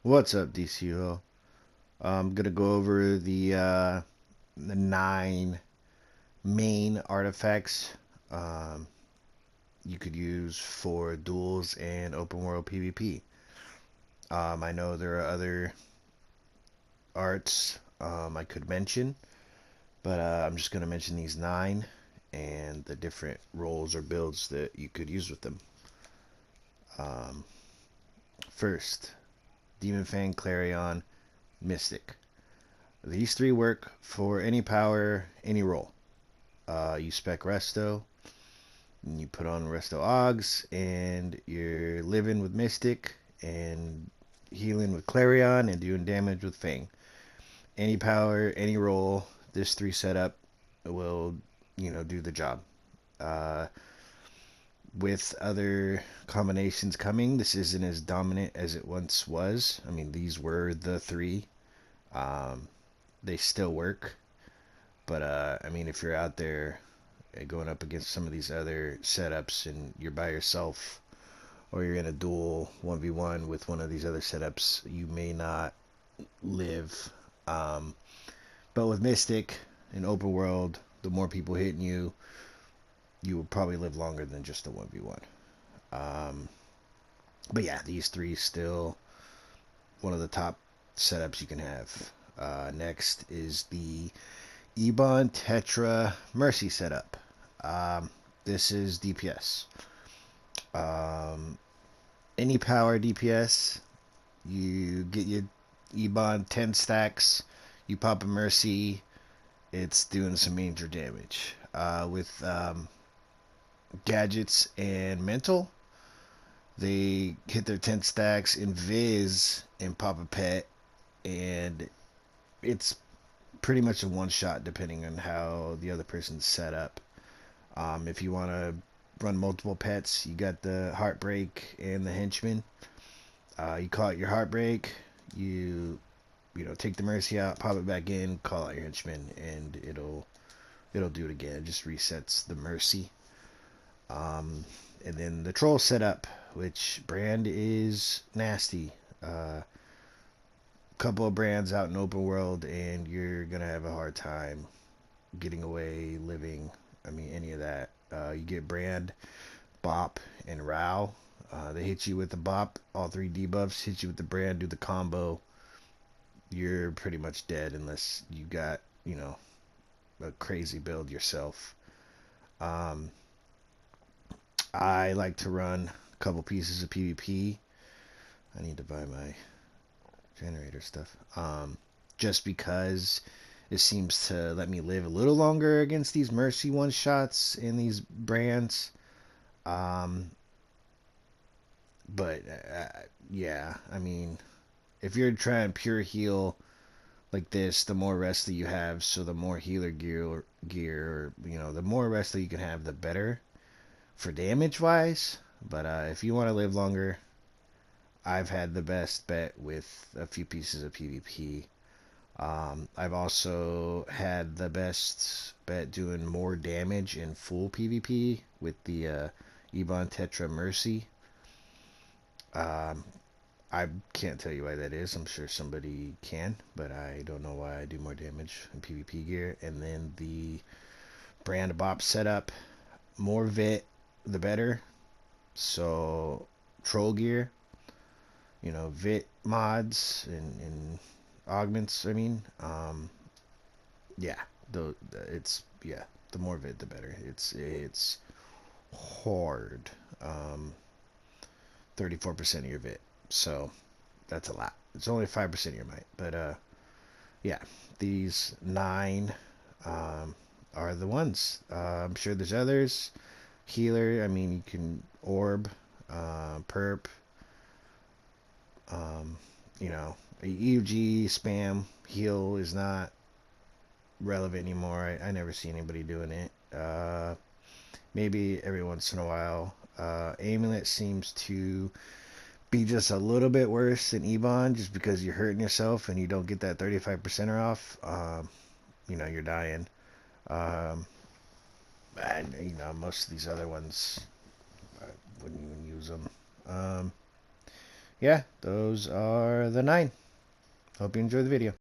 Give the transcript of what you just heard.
What's up, DCUO? I'm gonna go over the 9 main artifacts um, you could use for duels and open world PvP. I know there are other arts I could mention, but I'm just gonna mention these 9 and the different roles or builds that you could use with them. Um, First, Demon Fang, Clarion, Mystic. These 3 work for any power, any role. You spec Resto, and you put on Resto Oggs, and you're living with Mystic, and healing with Clarion, and doing damage with Fang. Any power, any role, this 3 setup will, do the job. Uh, with other combinations coming, this isn't as dominant as it once was. I mean, these were the 3. Um, they still work, but I mean, if you're out there going up against some of these other setups and you're by yourself or you're in a duel 1v1 with one of these other setups, you may not live. Um, but with Mystic in open world, the more people hitting you, you will probably live longer than just a 1v1. Um, but yeah, these 3 still one of the top setups you can have. Next is the Ebon Tetra Mercy setup. Um, this is DPS. Um, any power DPS, you get your Ebon 10 stacks, you pop a Mercy, it's doing some major damage. With gadgets and mental, they hit their 10 stacks, invis, and pop a pet, and it's pretty much a one shot depending on how the other person's set up. If you want to run multiple pets, you got the Heartbreak and the Henchman. You call out your Heartbreak, take the Mercy out, pop it back in, call out your Henchman, and it'll do it again. It just resets the Mercy. And then the Troll setup, which brand is nasty. Couple of brands out in open world, and you're gonna have a hard time getting away, living. I mean, any of that. You get brand, bop, and row. They hit you with the bop. All 3 debuffs hit you with the brand. Do the combo. You're pretty much dead unless you got a crazy build yourself. Um, I like to run a couple pieces of PvP. I need to buy my generator stuff. Just because it seems to let me live a little longer against these Mercy one shots and these brands. Um, but yeah, I mean, if you're trying pure heal like this, the more rest that you have, so the more healer gear, the more rest that you can have, the better for damage wise. But if you want to live longer, I've had the best bet with a few pieces of PvP. I've also had the best bet doing more damage in full PvP with the Ebon Tetra Mercy. Um, I can't tell you why that is. I'm sure somebody can, but I don't know why I do more damage in PvP gear. And then the brand bop setup, more vit, the better. So troll gear, vit mods and augments. I mean, yeah, the more vit, the better. It's hard. 34% of your vit, so that's a lot. It's only 5% of your might, but yeah, these 9 um, are the ones. I'm sure there's others. Healer, I mean, you can orb, perp, um, EUG spam heal is not relevant anymore. I never see anybody doing it. Maybe every once in a while. Amulet seems to be just a little bit worse than Ebon just because you're hurting yourself and you don't get that 35% off. You're dying. Um, and, most of these other ones, I wouldn't even use them. Um, yeah, those are the 9. Hope you enjoy the video.